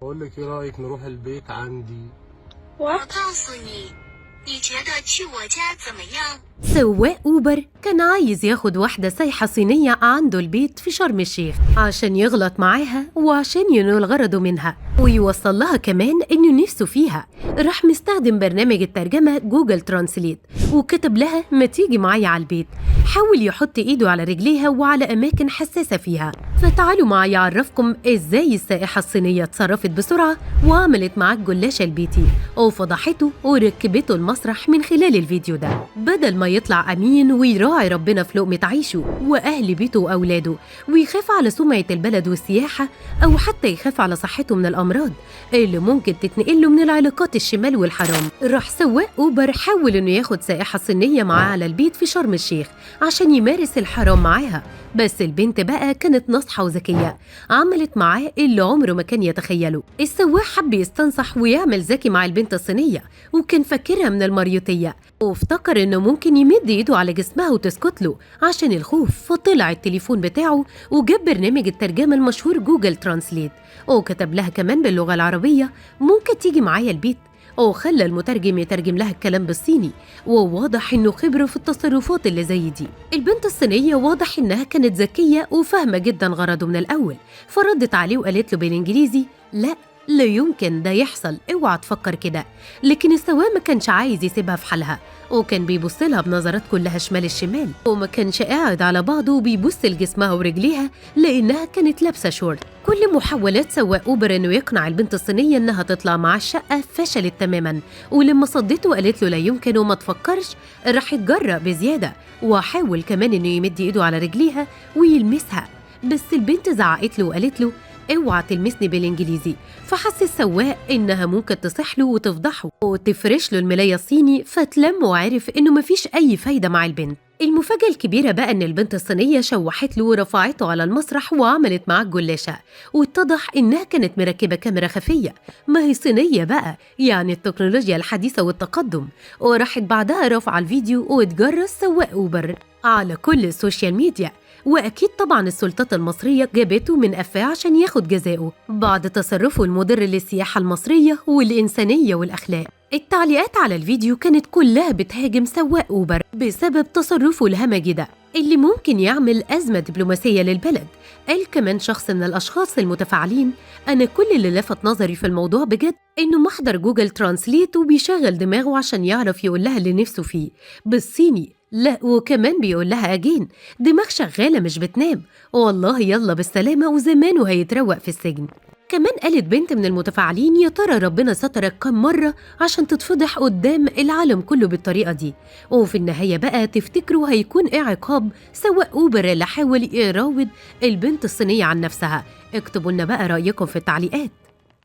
بقول لك ايه رايك نروح البيت عندي؟ 我告诉你，你觉得去我家怎么样？ سواق أوبر كان عايز ياخد واحدة سايحة صينية عنده البيت في شرم الشيخ عشان يغلط معاها وعشان ينول غرضه منها ويوصل لها كمان إنه نفسه فيها. راح مستخدم برنامج الترجمة جوجل ترانسليت وكتب لها ما تيجي معايا على البيت. حاول يحط إيده على رجليها وعلى أماكن حساسة فيها. فتعالوا معايا أعرفكم إزاي السائحة الصينية اتصرفت بسرعة وعملت معاه الجلاش البيتي وفضحته وركبته المسرح من خلال الفيديو ده، بدل ما يطلع أمين ويراعي ربنا في لقمة عيشه وأهل بيته وأولاده ويخاف على سمعة البلد والسياحة أو حتى يخاف على صحته من الأمراض اللي ممكن تتنقله من العلاقات الشمال والحرام. راح سواق أوبر حاول إنه ياخد سائحة صينية معاه على البيت في شرم الشيخ عشان يمارس الحرام معاها، بس البنت بقى كانت ناصحة وذكية، عملت معاه اللي عمره ما كان يتخيله. السواق حب يستنصح ويعمل ذكي مع البنت الصينية وكان فاكرها من المريوطية وافتكر إنه ممكن يمد إيده على جسمها وتسكت له عشان الخوف. فطلع التليفون بتاعه وجاب برنامج الترجمة المشهور جوجل ترانسليت وكتب لها كمان باللغة العربية ممكن تيجي معايا البيت، وخلى المترجم يترجم لها الكلام بالصيني، وواضح إنه خبره في التصرفات اللي زي دي. البنت الصينية واضح إنها كانت ذكية وفاهمة جدا غرضه من الأول، فردت عليه وقالت له بالإنجليزي لا يمكن ده يحصل، اوعى تفكر كده. لكن السواق ما كانش عايز يسيبها في حالها وكان بيبص لها بنظرات كلها شمال الشمال، وما كانش قاعد على بعضه وبيبص لجسمها ورجليها لأنها كانت لابسة شورت. كل محاولات سواق أوبر إنه يقنع البنت الصينية إنها تطلع مع الشقة فشلت تماما، ولما صدته وقالت له لا يمكن وما تفكرش راح يتجرأ بزيادة وحاول كمان إنه يمد إيده على رجليها ويلمسها، بس البنت زعقت له وقالت له اوعى تلمسني بالانجليزي. فحس السواق انها ممكن تصح له وتفضحه وتفرش له الملاية الصيني، فتلم وعرف انه مفيش اي فايدة مع البنت. المفاجأة الكبيرة بقى ان البنت الصينية شوحت له ورفعته على المسرح وعملت معاه الجلاشة، واتضح انها كانت مركبة كاميرا خفية، ما هي صينية بقى يعني التكنولوجيا الحديثة والتقدم. وراحت بعدها رفع الفيديو واتجرى سواق أوبر على كل السوشيال ميديا، وأكيد طبعا السلطات المصرية جابته من قفاه عشان ياخد جزاؤه بعد تصرفه المضر للسياحة المصرية والإنسانية والأخلاق. التعليقات على الفيديو كانت كلها بتهاجم سواق أوبر بسبب تصرفه الهمجي ده اللي ممكن يعمل أزمة دبلوماسية للبلد. قال كمان شخص من الأشخاص المتفاعلين أنا كل اللي لفت نظري في الموضوع بجد إنه محضر جوجل ترانسليت وبيشغل دماغه عشان يعرف يقول لها اللي نفسه فيه بالصيني، لا وكمان بيقول لها أجين دماغ شغالة مش بتنام، والله يلا بالسلامة وزمانه هيتروق في السجن. كمان قالت بنت من المتفاعلين يا ترى ربنا سترك كم مرة عشان تتفضح قدام العالم كله بالطريقة دي، وفي النهاية بقى تفتكروا هيكون ايه عقاب سواق أوبر اللي حاول يراود البنت الصينية عن نفسها؟ اكتبوا لنا بقى رأيكم في التعليقات.